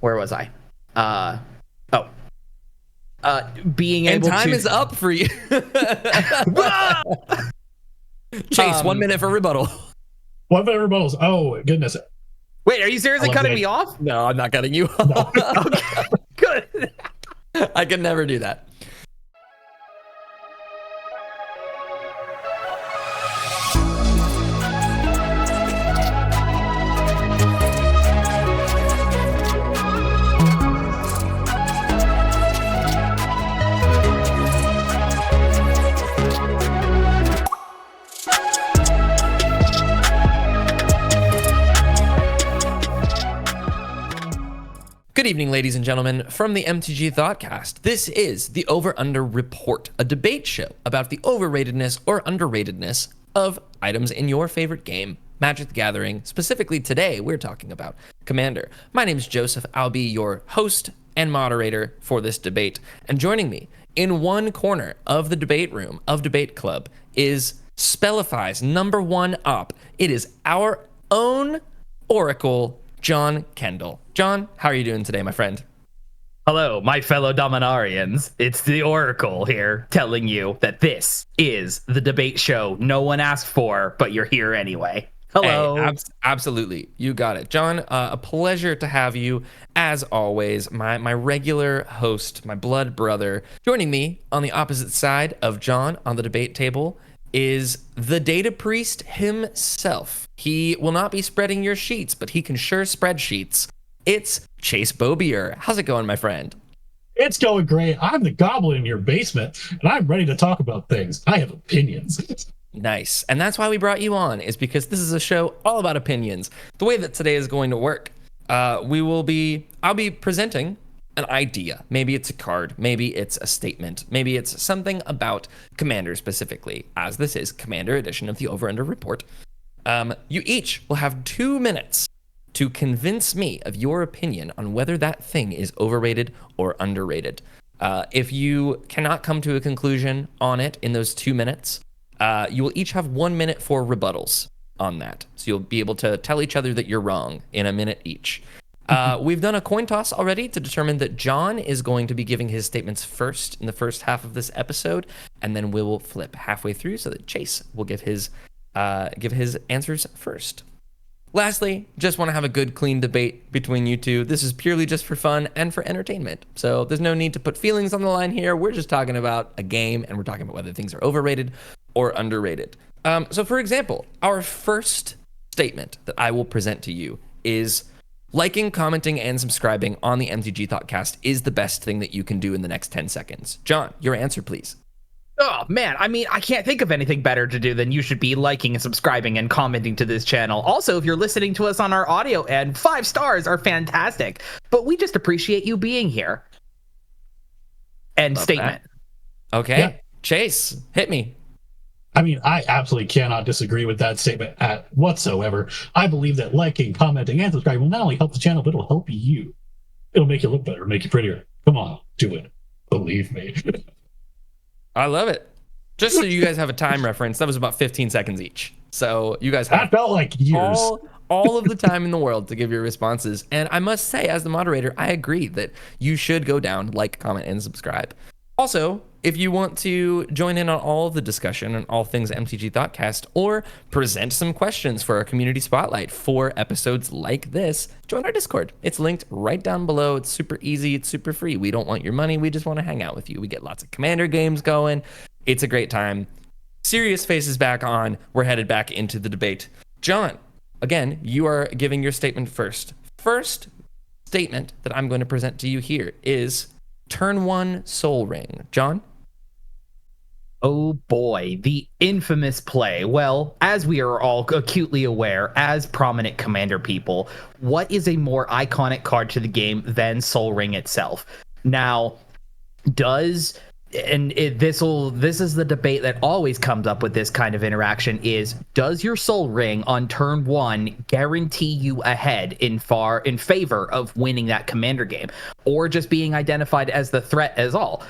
where was I? Being and able time to... is up for you. Chase, 1 minute for rebuttal. 1 minute rebuttals. Oh, goodness. Wait, are you seriously cutting me off? No, I'm not cutting you off. No. Okay, good. I can never do that. Good evening, ladies and gentlemen, from the MTG Thoughtcast. This is the Over Under Report, a debate show about the overratedness or underratedness of items in your favorite game, Magic the Gathering. Specifically today, we're talking about Commander. My name is Joseph. I'll be your host and moderator for this debate. And joining me in one corner of the debate room of Debate Club is Spellify's number one op. It is our own Oracle, John Kendall. John, how are you doing today, my friend? Hello, my fellow Dominarians. It's the Oracle here telling you that this is the debate show no one asked for, but you're here anyway. Hello. Hey, absolutely. You got it. John, a pleasure to have you, as always, my regular host, my blood brother. Joining me on the opposite side of John on the debate table is the data priest himself. He will not be spreading your sheets, but he can sure spread sheets. It's Chase Bobier. How's it going, my friend? It's going great. I'm the goblin in your basement, and I'm ready to talk about things. I have opinions. Nice. And that's why we brought you on, is because this is a show all about opinions. The way that today is going to work, I'll be presenting an idea. Maybe it's a card, maybe it's a statement, maybe it's something about Commander specifically, as this is Commander edition of the Over Under Report. You each will have 2 minutes to convince me of your opinion on whether that thing is overrated or underrated. If you cannot come to a conclusion on it in those 2 minutes, you will each have 1 minute for rebuttals on that. So you'll be able to tell each other that you're wrong in a minute each. We've done a coin toss already to determine that John is going to be giving his statements first in the first half of this episode, and then we will flip halfway through so that Chase will give his answers first. Lastly, just want to have a good, clean debate between you two. This is purely just for fun and for entertainment. So there's no need to put feelings on the line here. We're just talking about a game, and we're talking about whether things are overrated or underrated. So for example, our first statement that I will present to you is liking, commenting, and subscribing on the MTG Thoughtcast is the best thing that you can do in the next 10 seconds. John, your answer, please. Oh, man. I mean, I can't think of anything better to do than you should be liking and subscribing and commenting to this channel. Also, if you're listening to us on our audio end, 5 stars are fantastic. But we just appreciate you being here. End statement. Okay. Yeah. Chase, hit me. I mean, I absolutely cannot disagree with that statement whatsoever. I believe that liking, commenting, and subscribing will not only help the channel, but it'll help you. It'll make you look better, make you prettier. Come on, do it. Believe me. I love it. Just so you guys have a time reference, that was about 15 seconds each. So you guys have That felt like years. all of the time in the world to give your responses. And I must say, as the moderator, I agree that you should go down, like, comment, and subscribe. Also, if you want to join in on all of the discussion on all things MTG Thoughtcast, or present some questions for our community spotlight for episodes like this, join our Discord. It's linked right down below. It's super easy. It's super free. We don't want your money. We just want to hang out with you. We get lots of Commander games going. It's a great time. Serious faces back on. We're headed back into the debate. John, again, you are giving your statement first. First statement that I'm going to present to you here is turn 1 Soul Ring. John? Oh boy, the infamous play. Well, as we are all acutely aware, as prominent Commander people, what is a more iconic card to the game than Soul Ring itself? Now, this is the debate that always comes up with this kind of interaction is, does your Soul Ring on turn 1 guarantee you ahead in favor of winning that Commander game, or just being identified as the threat as all?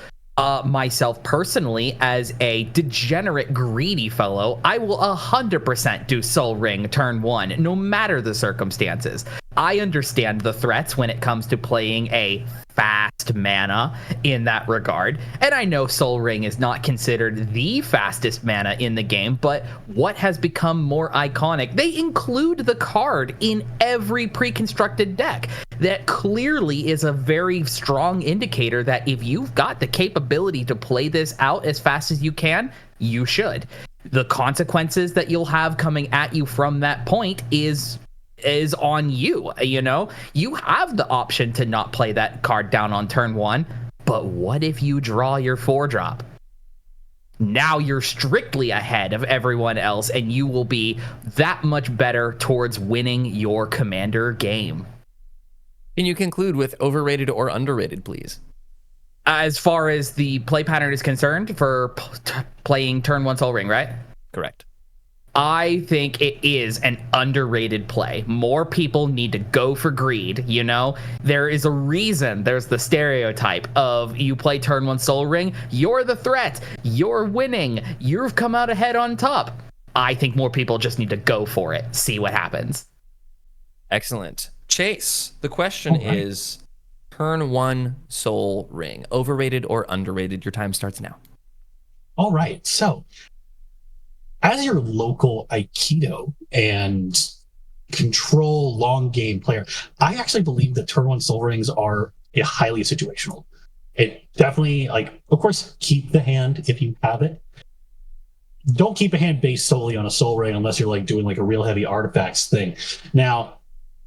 Myself personally, as a degenerate, greedy fellow, I will 100% do Soul Ring turn 1, no matter the circumstances. I understand the threats when it comes to playing a fast mana in that regard, and I know Soul Ring is not considered the fastest mana in the game, but what has become more iconic? They include the card in every pre-constructed deck. That clearly is a very strong indicator that if you've got the capability to play this out as fast as you can, you should. The consequences that you'll have coming at you from that point is on you. You know, you have the option to not play that card down on turn 1, but what if you draw your 4-drop? Now you're strictly ahead of everyone else, and you will be that much better towards winning your commander game. Can you conclude with overrated or underrated, please? As far as the play pattern is concerned for playing turn 1 Soul Ring, right? Correct. I think it is an underrated play. More people need to go for greed, you know? There is a reason there's the stereotype of you play turn 1 Soul Ring, you're the threat, you're winning, you've come out ahead on top. I think more people just need to go for it, see what happens. Excellent. Chase, the question is turn 1 Soul Ring, overrated or underrated? Your time starts now. All right, so as your local Aikido and control long game player, I actually believe that turn 1 Soul Rings are highly situational. It definitely, like, of course, keep the hand if you have it. Don't keep a hand based solely on a Soul Ring unless you're like doing like a real heavy artifacts thing. Now,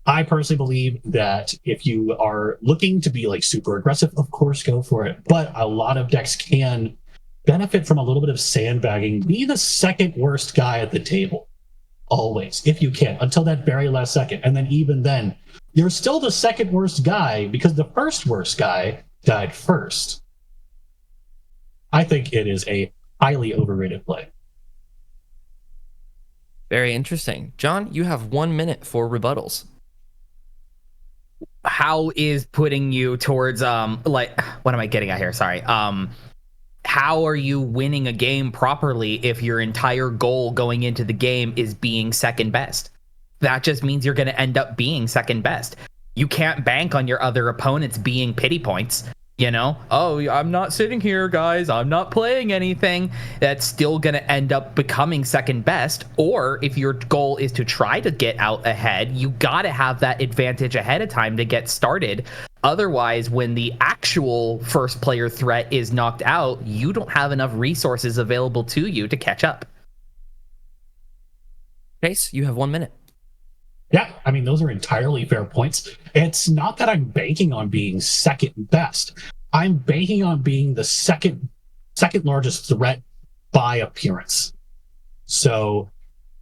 I personally believe that if you are looking to be like super aggressive, of course, go for it. But a lot of decks can benefit from a little bit of sandbagging. Be the second worst guy at the table, always, if you can, until that very last second. And then even then, you're still the second worst guy because the first worst guy died first. I think it is a highly overrated play. Very interesting. John, you have 1 minute for rebuttals. How is putting you towards like, what am I getting at here? Sorry. How are you winning a game properly if your entire goal going into the game is being second best? That just means you're going to end up being second best. You can't bank on your other opponents being pity points. You know, oh, I'm not sitting here, guys, I'm not playing anything. That's still going to end up becoming second best. Or if your goal is to try to get out ahead, you got to have that advantage ahead of time to get started. Otherwise, when the actual first player threat is knocked out, you don't have enough resources available to you to catch up. Chase, you have 1 minute. Yeah, I mean, those are entirely fair points. It's not that I'm banking on being second best. I'm banking on being the second largest threat by appearance. So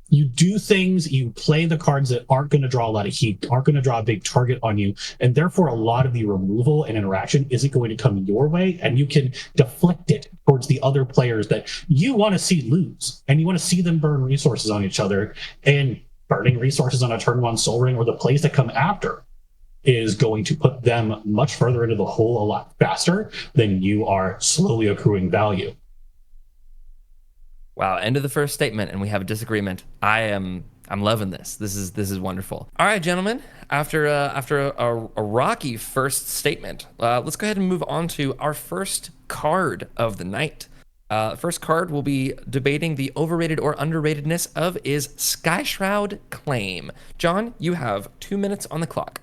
you do things, you play the cards that aren't going to draw a lot of heat, aren't going to draw a big target on you, and therefore a lot of the removal and interaction isn't going to come your way, and you can deflect it towards the other players that you want to see lose, and you want to see them burn resources on each other. And burning resources on a turn 1 Soul Ring or the plays that come after is going to put them much further into the hole a lot faster than you are slowly accruing value. Wow, end of the first statement, and we have a disagreement. I'm loving this. This is wonderful. All right, gentlemen. After a rocky first statement, let's go ahead and move on to our first card of the night. First card we'll be debating the overrated or underratedness of is Skyshroud Claim. John, you have 2 minutes on the clock.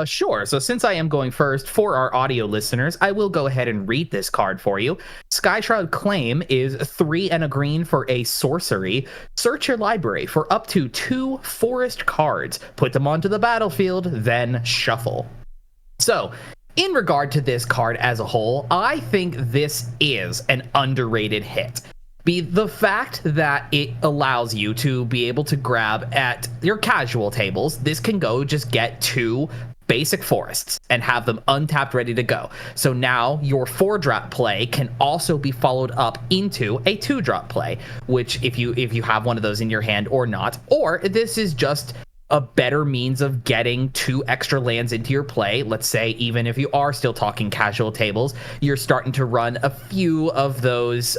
Sure. So since I am going first, for our audio listeners, I will go ahead and read this card for you. Skyshroud Claim is 3 and a green for a sorcery. Search your library for up to 2 forest cards. Put them onto the battlefield, then shuffle. So, in regard to this card as a whole, I think this is an underrated hit. Be the fact that it allows you to be able to grab at your casual tables. This can go just get 2 basic forests and have them untapped, ready to go. So now your 4-drop play can also be followed up into a 2-drop play, which if you have one of those in your hand or not, or this is just a better means of getting 2 extra lands into your play. Let's say, even if you are still talking casual tables, you're starting to run a few of those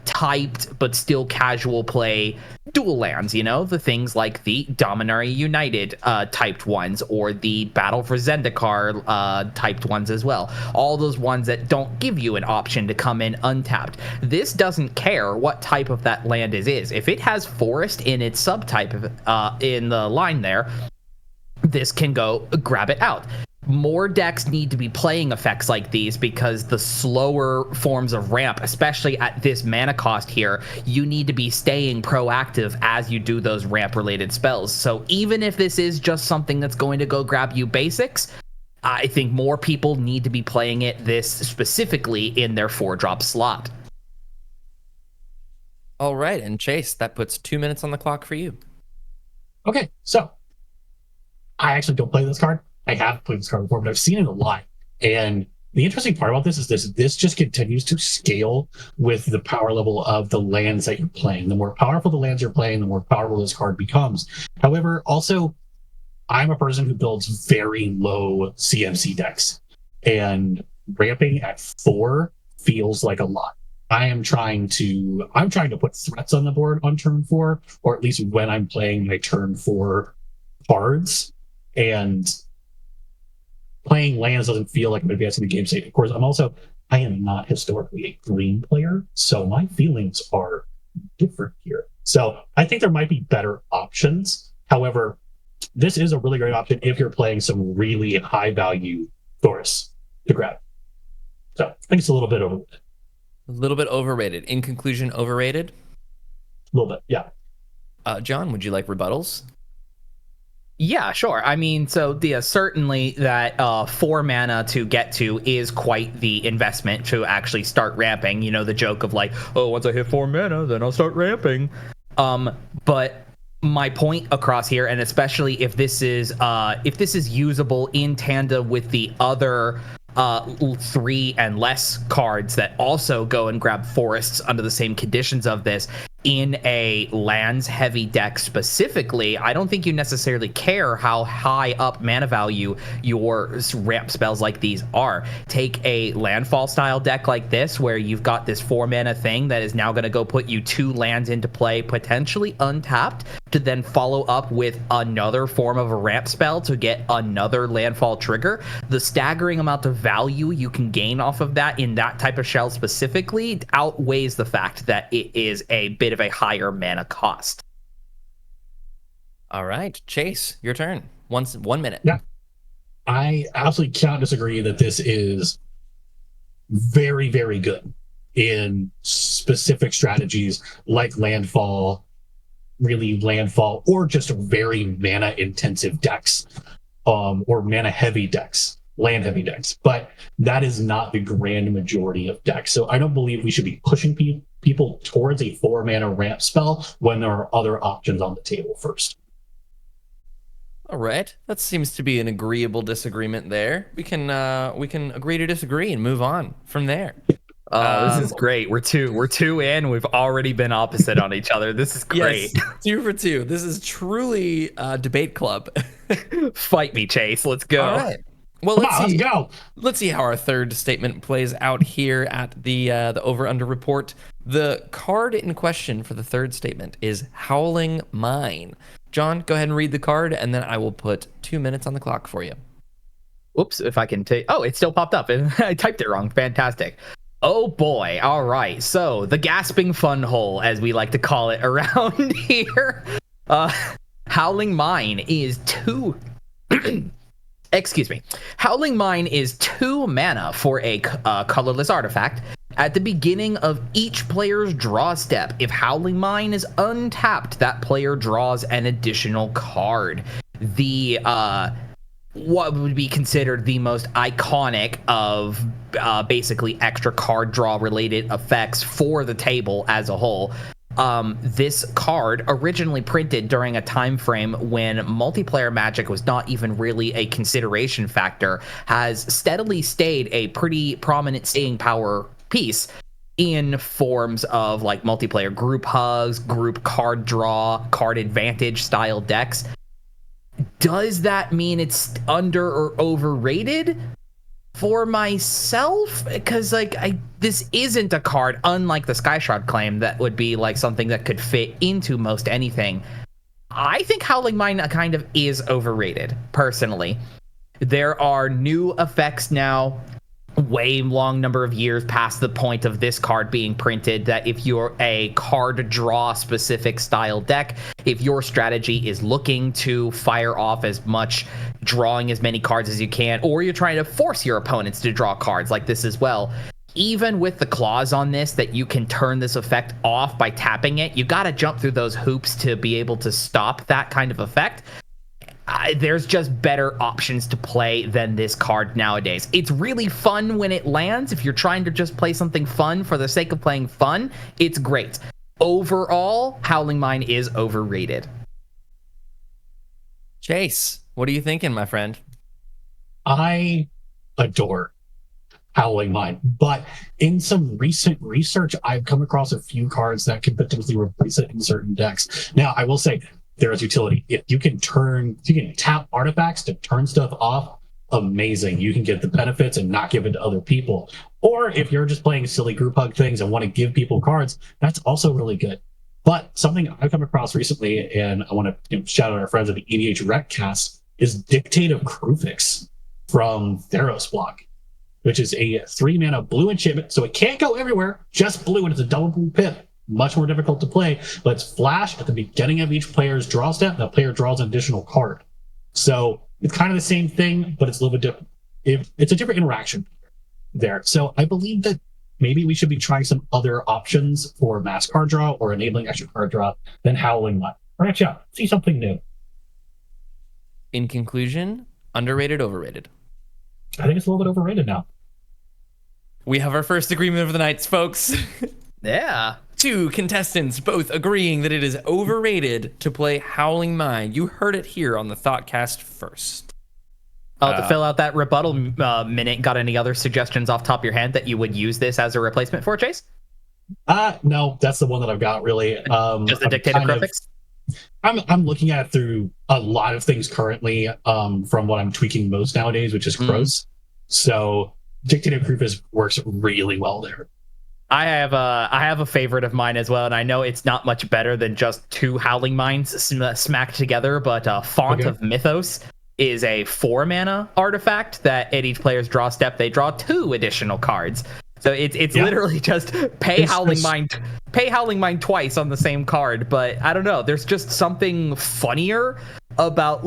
typed but still casual play dual lands, the things like the Dominaria United typed ones, or the Battle for Zendikar typed ones as well. All those ones that don't give you an option to come in untapped. This doesn't care what type of that land is. If it has forest in its subtype in the line there, this can go grab it out. More decks need to be playing effects like these, because the slower forms of ramp, especially at this mana cost here, you need to be staying proactive as you do those ramp related spells. So even if this is just something that's going to go grab you basics, I think more people need to be playing this specifically in their 4-drop slot. All right, and Chase, that puts 2 minutes on the clock for you. Okay, so I actually don't play this card. I have played this card before, but I've seen it a lot. And the interesting part about this is this just continues to scale with the power level of the lands that you're playing. The more powerful the lands you're playing, the more powerful this card becomes. However, also, I'm a person who builds very low CMC decks, and ramping at 4 feels like a lot. I'm trying to put threats on the board on turn 4, or at least when I'm playing my turn 4 cards, and playing lands doesn't feel like I'm advancing the game state. Of course, I am not historically a green player, so my feelings are different here. So I think there might be better options. However, this is a really great option if you're playing some really high value forests to grab. So I think it's a little bit overrated. A little bit overrated. In conclusion, overrated? A little bit, yeah. John, would you like rebuttals? Yeah, sure. I mean, so certainly that 4 mana to get to is quite the investment to actually start ramping. The joke of like, oh, once I hit 4 mana, then I'll start ramping. But my point across here, and especially if this is usable in tandem with the other 3 and less cards that also go and grab forests under the same conditions of this, in a lands heavy deck specifically, I don't think you necessarily care how high up mana value your ramp spells like these are. Take a landfall style deck like this, where you've got this 4 mana thing that is now going to go put you 2 lands into play, potentially untapped, to then follow up with another form of a ramp spell to get another landfall trigger. The staggering amount of value you can gain off of that in that type of shell specifically outweighs the fact that it is a bit of a higher mana cost. All right, Chase, your turn. 1 minute. Yeah, I absolutely cannot disagree that this is very, very good in specific strategies like landfall, or just very mana intensive decks, or mana heavy decks, land heavy decks. But that is not the grand majority of decks. So I don't believe we should be pushing people towards a 4 mana ramp spell when there are other options on the table first. All right, that seems to be an agreeable disagreement there. We can agree to disagree and move on from there. This is great. We're two in. We've already been opposite on each other. This is great. Yes, 2 for 2. This is truly a debate club. Fight me, Chase. Let's go. All right. Well, let's go. Let's see how our third statement plays out here at the over-under report. The card in question for the third statement is Howling Mine. John, go ahead and read the card, and then I will put 2 minutes on the clock for you. Oops, if I can take... Oh, it still popped up, and I typed it wrong. Fantastic. Oh boy. All right. So the gasping fun hole, as we like to call it around here. Howling Mine is 2... Excuse me. Howling Mine is 2 mana for a colorless artifact. At the beginning of each player's draw step, if Howling Mine is untapped, that player draws an additional card. The what would be considered the most iconic of basically extra card draw related effects for the table as a whole. This card, originally printed during a time frame when multiplayer Magic was not even really a consideration factor, has steadily stayed a pretty prominent staying power piece in forms of like multiplayer group hugs, group card draw, card advantage style decks. Does that mean it's under or overrated? For myself, because like this isn't a card, unlike the Skyshard claim, that would be like something that could fit into most anything. I think Howling Mine kind of is overrated, personally. There are new effects now, way long number of years past the point of this card being printed, that if you're a card draw specific style deck, if your strategy is looking to fire off as much, drawing as many cards as you can, or you're trying to force your opponents to draw cards like this as well, even with the clause on this that you can turn this effect off by tapping it, you got to jump through those hoops to be able to stop that kind of effect. There's just better options to play than this card nowadays. It's really fun when it lands. If you're trying to just play something fun for the sake of playing fun, it's great. Overall, Howling Mine is overrated. Chase, what are you thinking, my friend? I adore Howling Mine, but in some recent research, I've come across a few cards that can potentially replace it in certain decks. Now, I will say, there is utility. If you can tap artifacts to turn stuff off, amazing. You can get the benefits and not give it to other people. Or if you're just playing silly group hug things and want to give people cards, that's also really good. But something I've come across recently, and I want to shout out our friends at the EDH Recast, is Dictative Crufix from Theros block, which is a 3-mana blue enchantment. So it can't go everywhere, just blue, and it's a double blue pip. Much more difficult to play, but it's flash at the beginning of each player's draw step. The player draws an additional card. So it's kind of the same thing, but it's a little bit different. It's a different interaction there. So I believe that maybe we should be trying some other options for mass card draw or enabling extra card draw than Howling Mine. Branch out, see something new. In conclusion, underrated, overrated? I think it's a little bit overrated now. We have our first agreement of the night, folks. Yeah. 2 contestants both agreeing that it is overrated to play Howling Mine. You heard it here on the Thoughtcast first. To fill out that rebuttal minute, got any other suggestions off top of your head that you would use this as a replacement for, Chase? No, that's the one that I've got, really. Just the Dictative Crufix? I'm looking at it through a lot of things currently, from what I'm tweaking most nowadays, which is Crows. So Dictative Crufix works really well there. I have a favorite of mine as well, and I know it's not much better than just 2 Howling Mines smacked together, but Font of Mythos is a 4-mana artifact that at each player's draw step, they draw 2 additional cards. So it's literally just pay Howling Mine twice on the same card. But I don't know, there's just something funnier about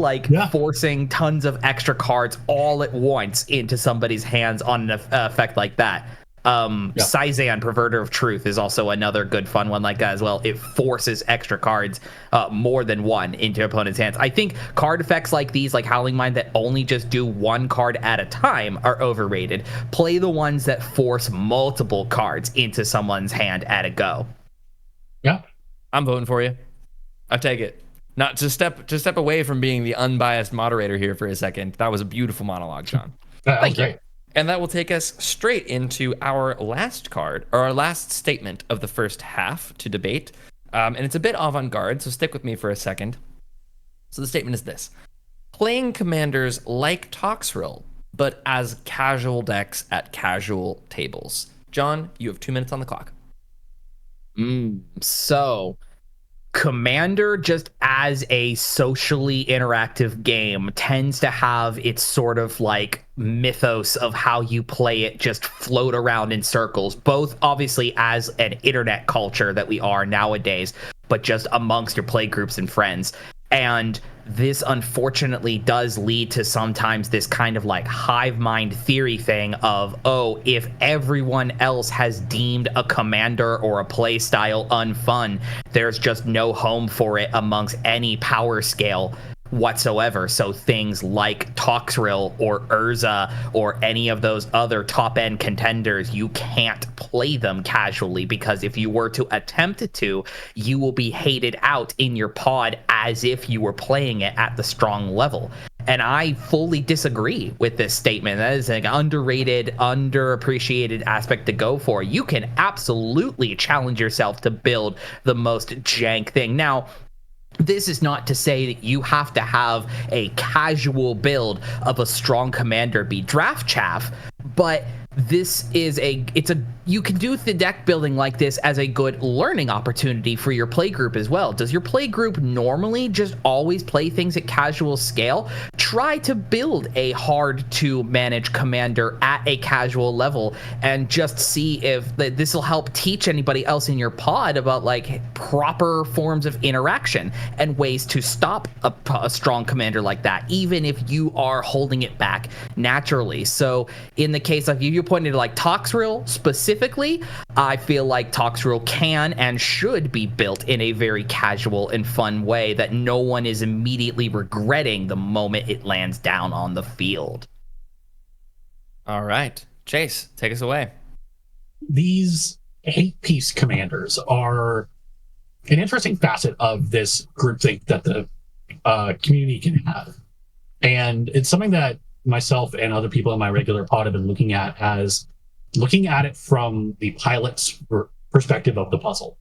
forcing tons of extra cards all at once into somebody's hands on an effect like that. Sizan, Perverter of Truth, is also another good fun one like that as well. It forces extra cards, more than one, into opponent's hands. I think card effects like these, like Howling Mine, that only just do 1 card at a time are overrated. Play the ones that force multiple cards into someone's hand at a go. Yeah, I'm voting for you. I take it. Not to step away from being the unbiased moderator here for a second. That was a beautiful monologue, John. Thank you. And that will take us straight into our last card, or our last statement of the first half to debate. And it's a bit avant-garde, so stick with me for a second. So the statement is this. Playing commanders like Toxrill, but as casual decks at casual tables. John, you have 2 minutes on the clock. So Commander, just as a socially interactive game, tends to have its sort of like mythos of how you play it just float around in circles, both obviously as an internet culture that we are nowadays, but just amongst your play groups and friends. And this unfortunately does lead to sometimes this kind of like hive mind theory thing of, oh, if everyone else has deemed a commander or a play style unfun, there's just no home for it amongst any power scale whatsoever. So things like Toxrill or Urza or any of those other top end contenders, you can't play them casually, because if you were to attempt to, you will be hated out in your pod as if you were playing it at the strong level. And I fully disagree with this statement. That is an underrated, underappreciated aspect to go for. You can absolutely challenge yourself to build the most jank thing. Now, This is not to say that you have to have a casual build of a strong commander be draft chaff, but you can do the deck building like this as a good learning opportunity for your play group as well. Does your play group normally just always play things at casual scale? Try to build a hard to manage commander at a casual level and just see if this will help teach anybody else in your pod about like proper forms of interaction and ways to stop a strong commander like that, even if you are holding it back naturally. So in the case of you pointed to like Toxrill specifically, I feel like Toxrill can and should be built in a very casual and fun way that no one is immediately regretting the moment it lands down on the field. All right, Chase, take us away. These 8-piece commanders are an interesting facet of this groupthink that the community can have. And it's something that myself and other people in my regular pod have been looking at it from the pilot's perspective of the puzzle.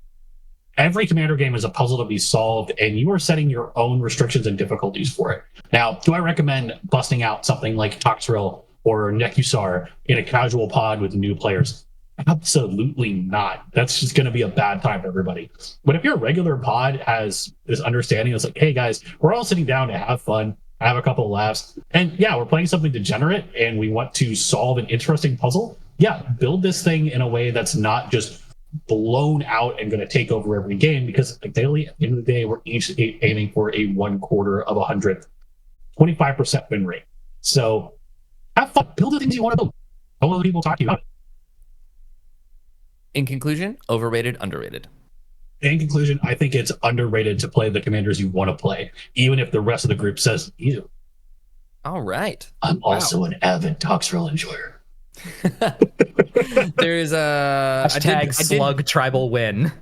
Every commander game is a puzzle to be solved, and you are setting your own restrictions and difficulties for it. Now, do I recommend busting out something like Toxrill or Nekusar in a casual pod with new players? Absolutely not. That's just going to be a bad time for everybody. But if your regular pod has this understanding, it's like, hey guys, we're all sitting down to have fun, have a couple of laughs, and yeah, we're playing something degenerate and we want to solve an interesting puzzle. Yeah, build this thing in a way that's not just blown out and going to take over every game, because ideally at the end of the day, we're each aiming for a 1/4 of 100th, 25% win rate. So have fun, build the things you want to build. Don't let people talk to you about it. In conclusion, overrated, underrated. In conclusion, I think it's underrated to play the commanders you want to play, even if the rest of the group says, ew. All right. I'm also an avid Toxrill enjoyer. There's a hashtag slug tribal win.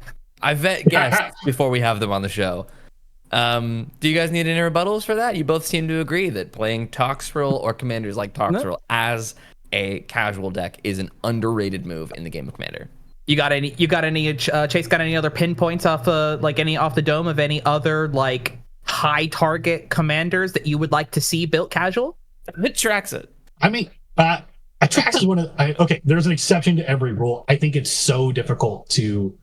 I vet guests before we have them on the show. Do you guys need any rebuttals for that? You both seem to agree that playing Toxrill or commanders like Toxrill as a casual deck is an underrated move in the game of Commander. You got any Chase got any other pinpoints off the dome of any other like high target commanders that you would like to see built casual? Atraxa. I mean, Atraxa is one of okay, there's an exception to every rule. I think it's so difficult to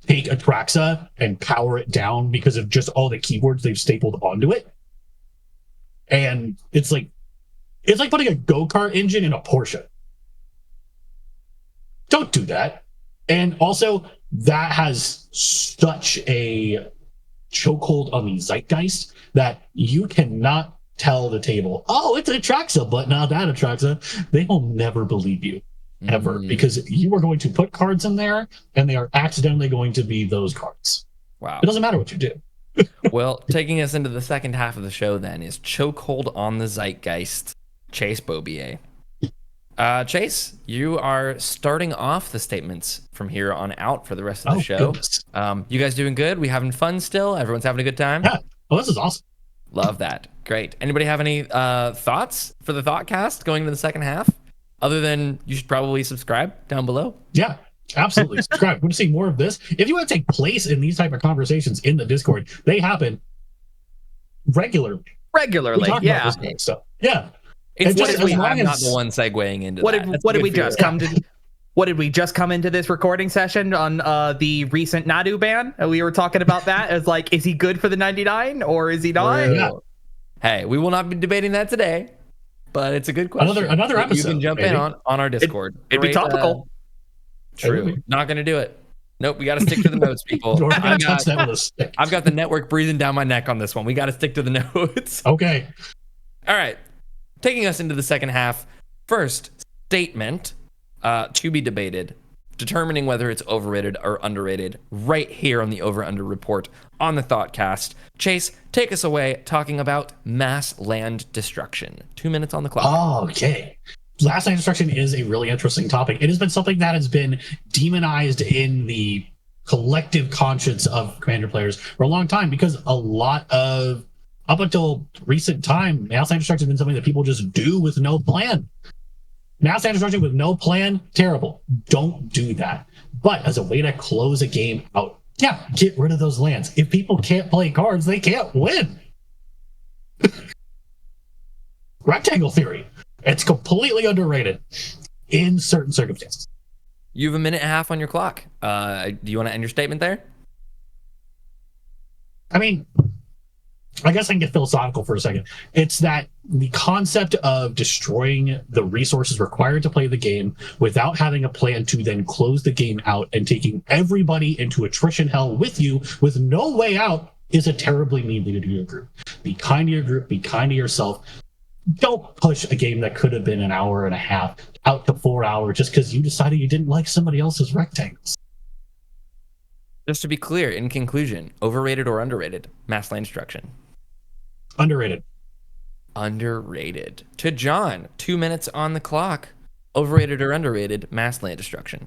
take Atraxa and power it down because of just all the keywords they've stapled onto it. And it's like putting a go-kart engine in a Porsche. Don't do that. And also, that has such a chokehold on the zeitgeist that you cannot tell the table, oh, it's Atraxa, but not that Atraxa. They will never believe you, ever, because you are going to put cards in there, and they are accidentally going to be those cards. Wow. It doesn't matter what you do. Well, taking us into the second half of the show then is chokehold on the zeitgeist, Chase Bobier. Chase, you are starting off the statements from here on out for the rest of the show. Goodness. You guys doing good? We having fun still? Everyone's having a good time? Yeah. Oh, this is awesome. Love that. Great. Anybody have any thoughts for the Thoughtcast going into the second half? Other than you should probably subscribe down below. Yeah, absolutely. Subscribe. Want to see more of this? If you want to take place in these type of conversations in the Discord, they happen regularly. Regularly, yeah. About this kind of stuff. Yeah. It's just I'm long not as- the one segueing into What that. did That's what did good we for you. just come to? What did we just come into this recording session on the recent Nadu ban? We were talking about that as like, is he good for the 99 or is he not? Yeah. Hey, we will not be debating that today, but it's a good question. Another that episode, you can jump maybe. in on our Discord. It'd be Great, topical. True. Not going to do it. Nope. We got to stick to the notes, people. We're not gonna I've touch got, that with a stick. I've got the network breathing down my neck on this one. We got to stick to the notes. Okay. All right. Taking us into the second half. First statement to be debated, determining whether it's overrated or underrated, right here on the Over-Under Report on the Thoughtcast. Chase, take us away talking about mass land destruction. 2 minutes on the clock. Okay. Last Night Destruction is a really interesting topic. It has been something that has been demonized in the collective conscience of Commander players for a long time, because a lot of, up until recent time, Mass Land Destruction has been something that people just do with no plan. Mass Land Destruction with no plan, terrible. Don't do that. But as a way to close a game out, Yeah, get rid of those lands. If people can't play cards, they can't win. Rectangle theory. It's completely underrated in certain circumstances. You have a minute and a half on your clock. Do you want to end your statement there? I mean, I guess I can get philosophical for a second. It's that the concept of destroying the resources required to play the game without having a plan to then close the game out and taking everybody into attrition hell with you with no way out is a terribly mean thing to do to your group. Be kind to your group, be kind to yourself. Don't push a game that could have been an hour and a half out to 4 hours just because you decided you didn't like somebody else's rectangles. Just to be clear, in conclusion, overrated or underrated? Mass land destruction. Underrated. Underrated. To John, 2 minutes on the clock. Overrated or underrated? Mass land destruction.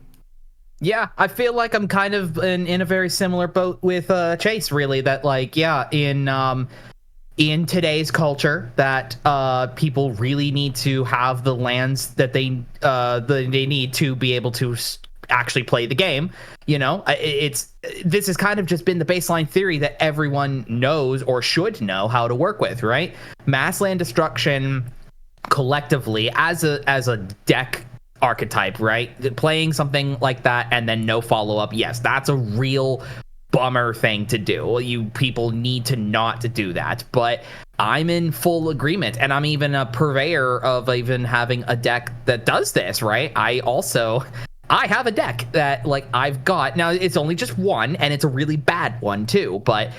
Yeah, I feel like I'm kind of in a very similar boat with Chase, really. That, like, yeah, in today's culture, that people really need to have the lands that they need to be able to actually play the game. You know, this has kind of just been the baseline theory that everyone knows or should know how to work with, right? Mass land destruction collectively as a deck archetype, right? Playing something like that and then no follow-up, yes, that's a real bummer thing to do. You people need to not to do that, but I'm in full agreement, and I'm even a purveyor of even having a deck that does this, right? I have a deck that, like, I've got now. It's only just one, and it's a really bad one too, but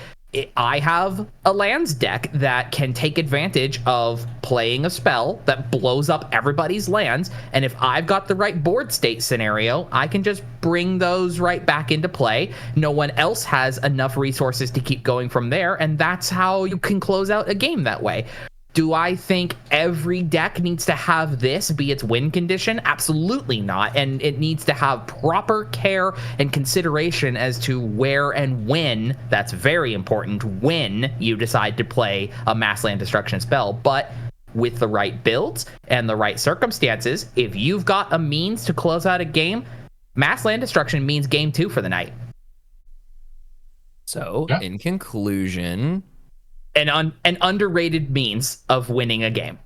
I have a lands deck that can take advantage of playing a spell that blows up everybody's lands, and if I've got the right board state scenario, I can just bring those right back into play. No one else has enough resources to keep going from there, and that's how you can close out a game that way. Do I think every deck needs to have this be its win condition? Absolutely not. And it needs to have proper care and consideration as to where and when, that's very important, when you decide to play a mass land destruction spell. But with the right builds and the right circumstances, if you've got a means to close out a game, mass land destruction means game 2 for the night. So, in conclusion, an underrated means of winning a game.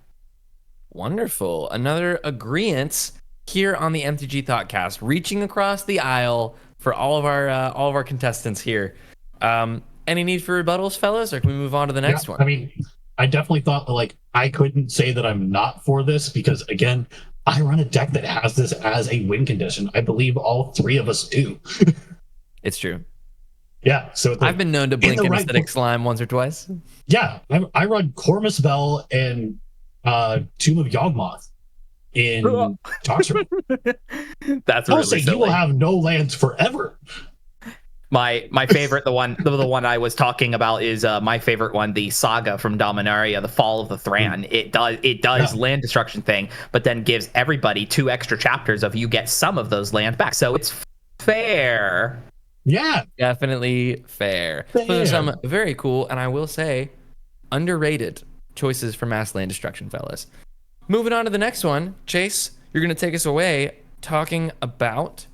Wonderful. Another agreement here on the MTG Thoughtcast, reaching across the aisle for all of our contestants here. Any need for rebuttals, fellas, or can we move on to the next one? I mean, I definitely thought, like, I couldn't say that I'm not for this because, again, I run a deck that has this as a win condition. I believe all 3 of us do. It's true. Yeah, so I've been known to blink an aesthetic slime once or twice. Yeah, I run Cormus Bell and Tomb of Yawgmoth in Toxic. That's I'll really say silly. You will have no lands forever. My favorite, the one I was talking about is my favorite one, the Saga from Dominaria, the Fall of the Thran. It does land destruction thing, but then gives everybody 2 extra chapters of you get some of those land back. So it's fair. Yeah, definitely fair. Those are some very cool, and I will say, underrated choices for mass land destruction, fellas. Moving on to the next one, Chase, you're going to take us away talking about,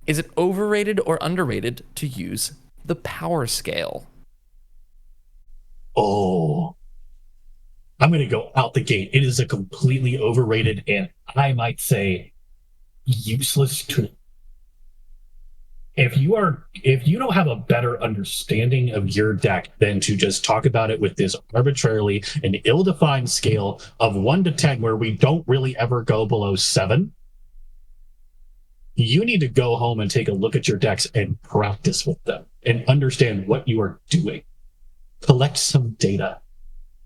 is it overrated or underrated to use the power scale? Oh, I'm going to go out the gate. It is a completely overrated and I might say useless tool. If you don't have a better understanding of your deck than to just talk about it with this arbitrarily and ill-defined scale of 1 to 10 where we don't really ever go below 7, you need to go home and take a look at your decks and practice with them and understand what you are doing. Collect some data.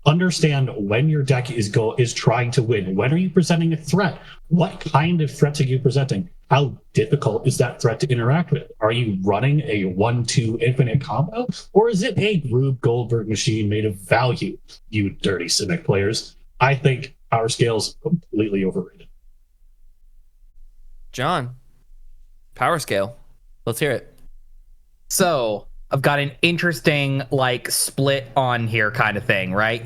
Understand when your deck is trying to win. When are you presenting a threat? What kind of threats are you presenting? How difficult is that threat to interact with? Are you running a 1-2 infinite combo? Or is it a Rube Goldberg machine made of value, you dirty Simic players? I think power scale is completely overrated. John, power scale. Let's hear it. So I've got an interesting, like, split on here kind of thing, right?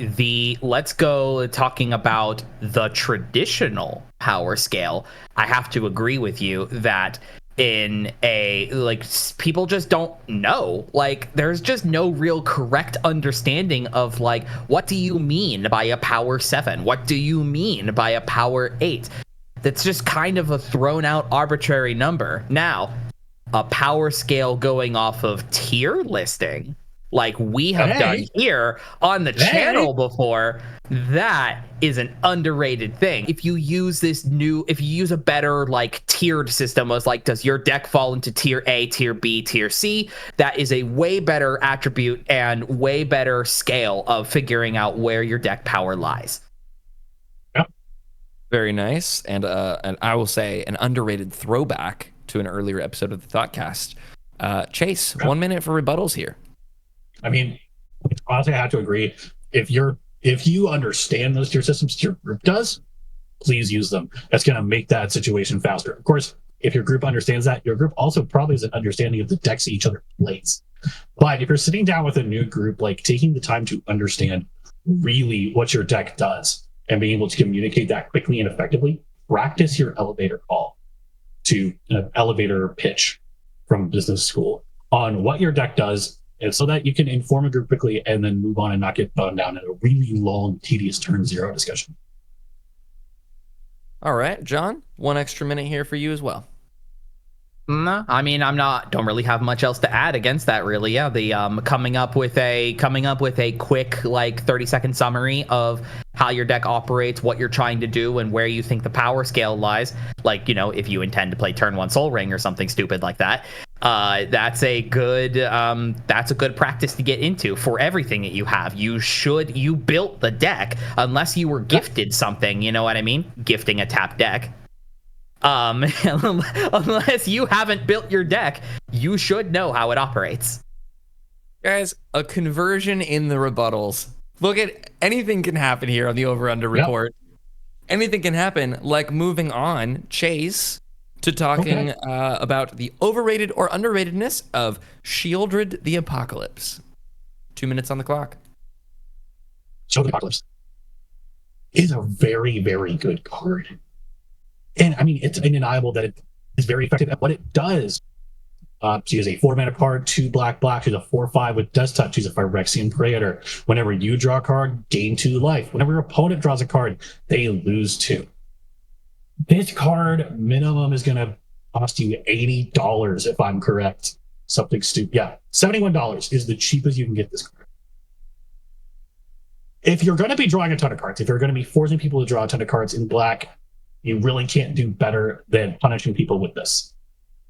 Let's go talking about the traditional power scale. I have to agree with you that in a like people just don't know. Like there's just no real correct understanding of like, what do you mean by a power 7? What do you mean by a power 8? That's just kind of a thrown out arbitrary number. Now, a power scale going off of tier listing, like we have done here on the channel before, that is an underrated thing. If you use a better like tiered system, as like, does your deck fall into tier A, tier B, tier C? That is a way better attribute and way better scale of figuring out where your deck power lies. Yep. Very nice. And I will say an underrated throwback to an earlier episode of the Thoughtcast. Chase, 1 minute for rebuttals here. I mean, honestly, I have to agree. If you understand those tier systems your group does, please use them. That's going to make that situation faster. Of course, if your group understands that, your group also probably has an understanding of the decks each other plays. But if you're sitting down with a new group, like taking the time to understand really what your deck does and being able to communicate that quickly and effectively, practice your elevator call to an elevator pitch from business school on what your deck does, and so that you can inform a group quickly and then move on and not get bogged down in a really long, tedious turn 0 discussion. All right, John, 1 extra minute here for you as well. No, I mean, don't really have much else to add against that, really. Yeah, the coming up with a quick like 30-second summary of how your deck operates, what you're trying to do, and where you think the power scale lies. Like, you know, if you intend to play turn 1 Soul Ring or something stupid like that, that's a good practice to get into for everything that you have. You built the deck, unless you were gifted something. You know what I mean? Gifting a tapped deck. Unless you haven't built your deck, you should know how it operates. Guys, a conversion in the rebuttals. Look, at anything can happen here on the over-under report. Anything can happen, like moving on, Chase, to talking about the overrated or underratedness of Shieldred the Apocalypse. 2 minutes on the clock. Shieldred the Apocalypse is a very, very good card. And I mean, it's undeniable that it is very effective at what it does. She is a 4-mana card, 2 black. She's a 4/5 with Death Touch. She's a Phyrexian Praetor. Whenever you draw a card, gain 2 life. Whenever your opponent draws a card, they lose 2. This card minimum is going to cost you $80 if I'm correct. Something stupid. Yeah, $71 is the cheapest you can get this card. If you're going to be drawing a ton of cards, if you're going to be forcing people to draw a ton of cards in black, you really can't do better than punishing people with this.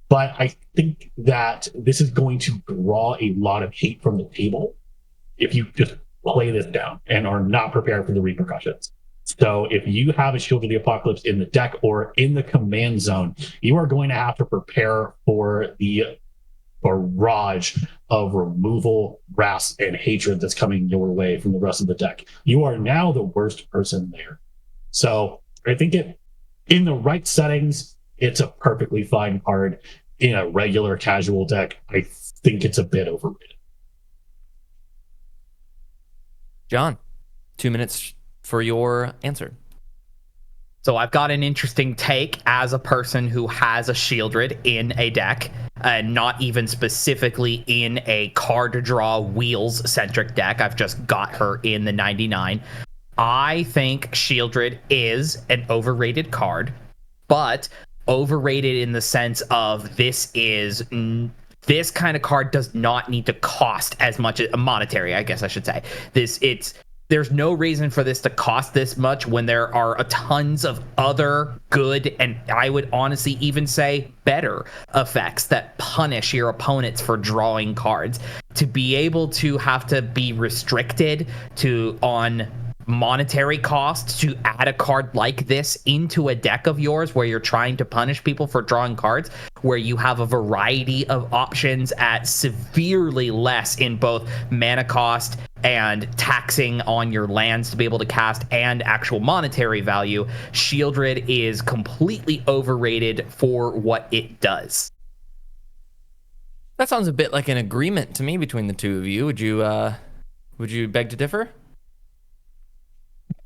But I think that this is going to draw a lot of hate from the table if you just play this down and are not prepared for the repercussions. So if you have a Shield of the Apocalypse in the deck or in the command zone, you are going to have to prepare for the barrage of removal, wrath, and hatred that's coming your way from the rest of the deck. You are now the worst person there. So I think in the right settings, it's a perfectly fine card. In a regular casual deck, I think it's a bit overrated. John, 2 minutes for your answer. So I've got an interesting take as a person who has a Shieldred in a deck, and not even specifically in a card draw wheels centric deck. I've just got her in the 99. I think Shieldred is an overrated card, but overrated in the sense of this kind of card does not need to cost as much monetary, I guess I should say. There's no reason for this to cost this much when there are tons of other good, and I would honestly even say better effects that punish your opponents for drawing cards. To be able to have to be restricted on monetary costs to add a card like this into a deck of yours where you're trying to punish people for drawing cards, where you have a variety of options at severely less in both mana cost and taxing on your lands to be able to cast and actual monetary value, Shieldred is completely overrated for what it does. That sounds a bit like an agreement to me between the two of you. Would you beg to differ?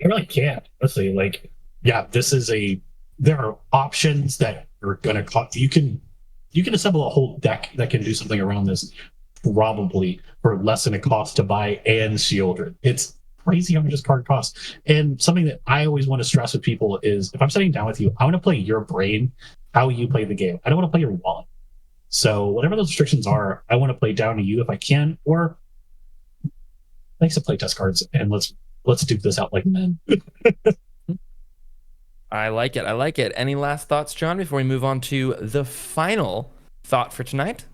I really can't. Honestly, like, yeah, there are options that are going to cost. You can you can assemble a whole deck that can do something around this probably for less than it costs to buy and Shieldred. It's crazy how much this card costs. And something that I always want to stress with people is if I'm sitting down with you, I want to play your brain, how you play the game. I don't want to play your wallet. So whatever those restrictions are, I want to play down to you if I can, or make some playtest cards and let's duke this out like men. I like it. I like it. Any last thoughts, John, before we move on to the final thought for tonight?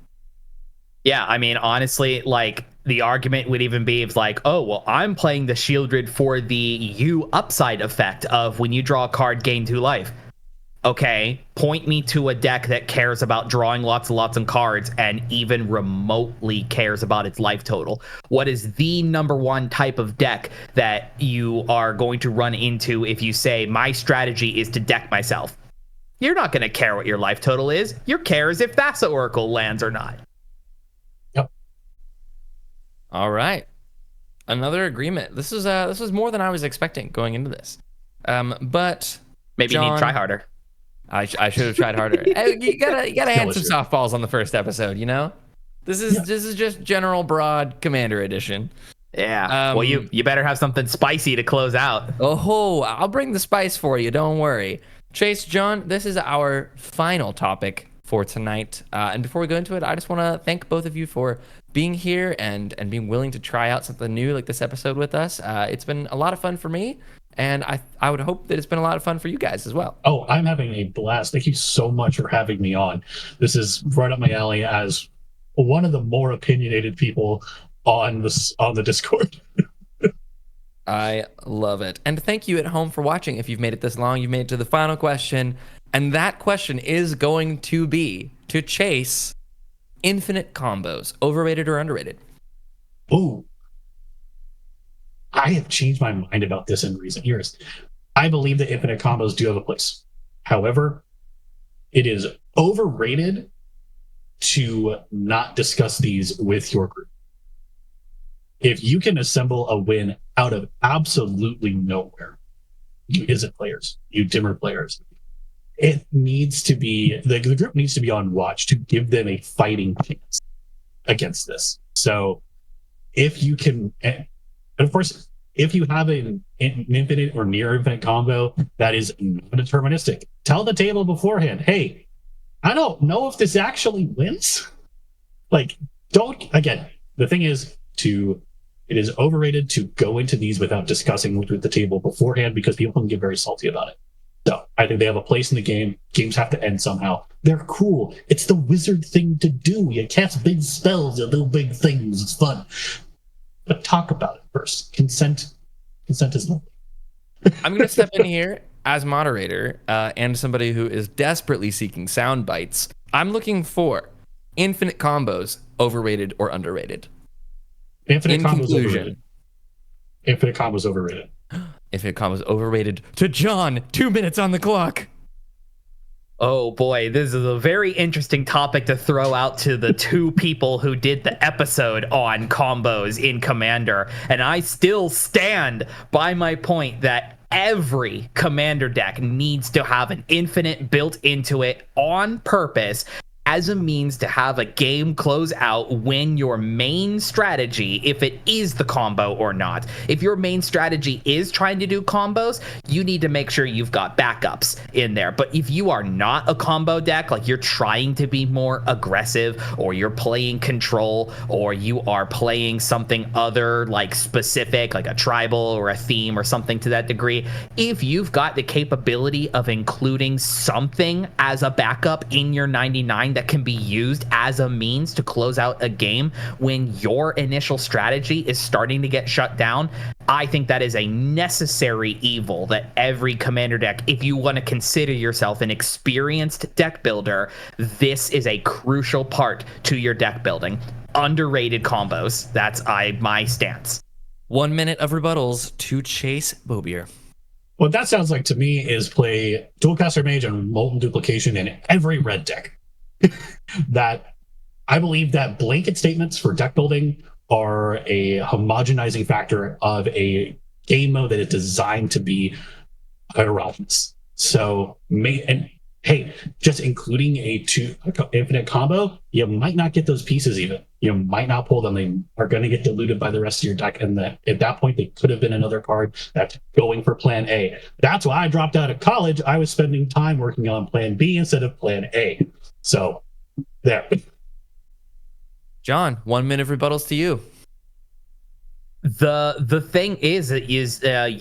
Yeah, I mean, honestly, like, the argument would even be it's like, oh, well, I'm playing the Shieldred for the U upside effect of when you draw a card, gain 2 life. Okay, point me to a deck that cares about drawing lots and lots of cards and even remotely cares about its life total. What is the number one type of deck that you are going to run into if you say, my strategy is to deck myself? You're not going to care what your life total is. Your care is if Thassa Oracle lands or not. Yep. All right. Another agreement. This was more than I was expecting going into this. But maybe John, you need to try harder. I should have tried harder. You gotta hand some softballs on the first episode, you know? This is just general broad Commander edition. Yeah. Well, you better have something spicy to close out. Oh, I'll bring the spice for you. Don't worry. Chase, John, this is our final topic for tonight. And before we go into it, I just want to thank both of you for being here and being willing to try out something new like this episode with us. It's been a lot of fun for me. And I would hope that it's been a lot of fun for you guys as well. Oh, I'm having a blast. Thank you so much for having me on. This is right up my alley as one of the more opinionated people on the Discord. I love it. And thank you at home for watching. If you've made it this long, you've made it to the final question. And that question is going to be to Chase, infinite combos, overrated or underrated? Ooh. I have changed my mind about this in recent years. I believe that infinite combos do have a place. However, it is overrated to not discuss these with your group. If you can assemble a win out of absolutely nowhere, you isn't players, you dimmer players, it needs to be, the group needs to be on watch to give them a fighting chance against this. So if you can, and of course, if you have an infinite or near infinite combo that is non-deterministic, tell the table beforehand, hey, I don't know if this actually wins. Like, again, the thing is it is overrated to go into these without discussing with the table beforehand because people can get very salty about it. So I think they have a place in the game. Games have to end somehow. They're cool. It's the wizard thing to do. You cast big spells, you do big things. It's fun. But talk about it first. Consent is lovely. I'm going to step in here as moderator and somebody who is desperately seeking sound bites. I'm looking for infinite combos, overrated or underrated. Infinite combos overrated. Infinite combos overrated. Infinite combos overrated to John. 2 minutes on the clock. Oh boy, this is a very interesting topic to throw out to the two people who did the episode on combos in Commander. And I still stand by my point that every Commander deck needs to have an infinite built into it on purpose as a means to have a game close out when your main strategy, if it is the combo or not. If your main strategy is trying to do combos, you need to make sure you've got backups in there. But if you are not a combo deck, like you're trying to be more aggressive, or you're playing control, or you are playing something other like specific, like a tribal or a theme or something to that degree, if you've got the capability of including something as a backup in your 99 that can be used as a means to close out a game when your initial strategy is starting to get shut down, I think that is a necessary evil that every Commander deck, if you want to consider yourself an experienced deck builder, this is a crucial part to your deck building. Underrated combos. That's my stance. 1 minute of rebuttals to Chase Bobier. What that sounds like to me is play Dualcaster Mage and Molten Duplication in every red deck. That I believe that blanket statements for deck building are a homogenizing factor of a game mode that is designed to be heterogeneous. So, and hey, just including a infinite combo, you might not get those pieces even. You might not pull them. They are going to get diluted by the rest of your deck. And at that point, they could have been another card that's going for plan A. That's why I dropped out of college. I was spending time working on plan B instead of plan A. So there. John, 1 minute of rebuttals to you. The thing is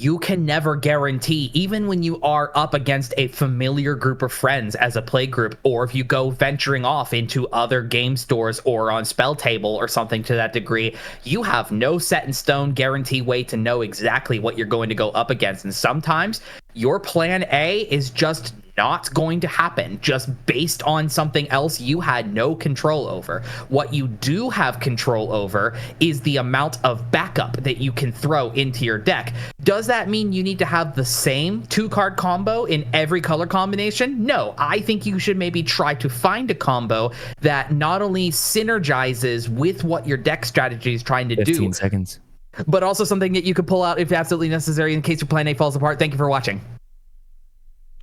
you can never guarantee, even when you are up against a familiar group of friends as a play group, or if you go venturing off into other game stores or on Spell Table or something to that degree, you have no set in stone guarantee way to know exactly what you're going to go up against. And sometimes your plan A is just not going to happen just based on something else you had no control over. What you do have control over is the amount of backup that you can throw into your deck. Does that mean you need to have the same 2-card combo in every color combination? No, I think you should maybe try to find a combo that not only synergizes with what your deck strategy is trying to 15 do, seconds. but also something that you could pull out if absolutely necessary in case your plan A falls apart. Thank you for watching.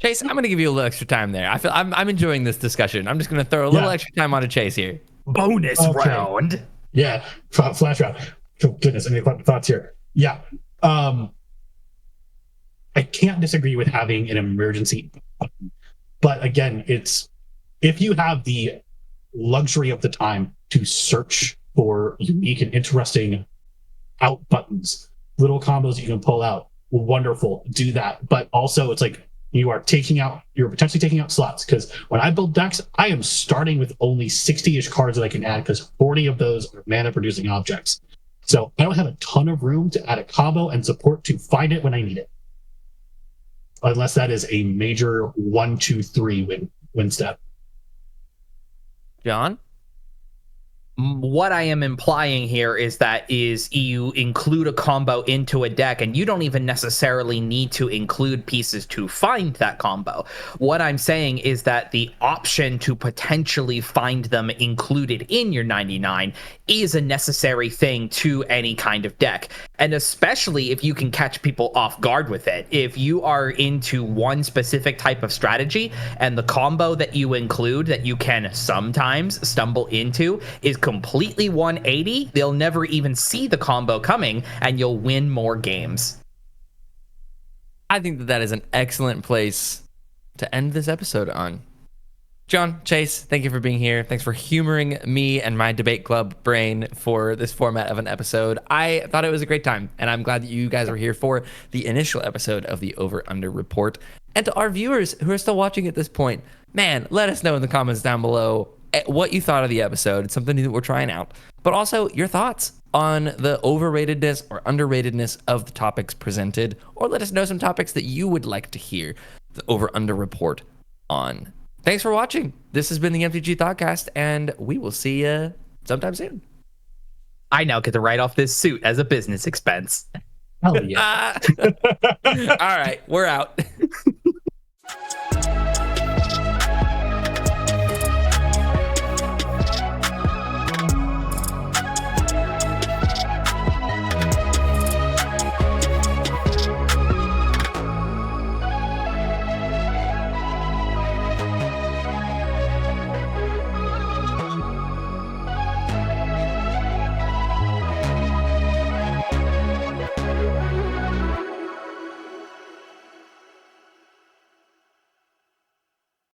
Chase, I'm going to give you a little extra time there. I feel I'm enjoying this discussion. I'm just going to throw a little extra time onto Chase here. Bonus round. Yeah, flash round. Oh, goodness, any thoughts here? Yeah. I can't disagree with having an emergency button. But again, it's if you have the luxury of the time to search for unique and interesting out buttons, little combos you can pull out, wonderful, do that. But also it's like you're potentially taking out slots, because when I build decks, I am starting with only 60-ish cards that I can add, because 40 of those are mana producing objects. So I don't have a ton of room to add a combo and support to find it when I need it, unless that is a major 1, 2, 3 win step. John? What I am implying here is you include a combo into a deck and you don't even necessarily need to include pieces to find that combo. What I'm saying is that the option to potentially find them included in your 99 is a necessary thing to any kind of deck. And especially if you can catch people off guard with it. If you are into one specific type of strategy and the combo that you include that you can sometimes stumble into is completely 180, they'll never even see the combo coming and you'll win more games. I think that is an excellent place to end this episode on. John, Chase, thank you for being here. Thanks for humoring me and my debate club brain for this format of an episode. I thought it was a great time, and I'm glad that you guys were here for the initial episode of the Over Under Report. And to our viewers who are still watching at this point, man, let us know in the comments down below what you thought of the episode. It's something new that we're trying out. But also your thoughts on the overratedness or underratedness of the topics presented, or let us know some topics that you would like to hear the Over Under Report on. Thanks for watching. This has been the MTG Thoughtcast, and we will see you sometime soon. I now get to write off this suit as a business expense. Hell yeah. All right, we're out.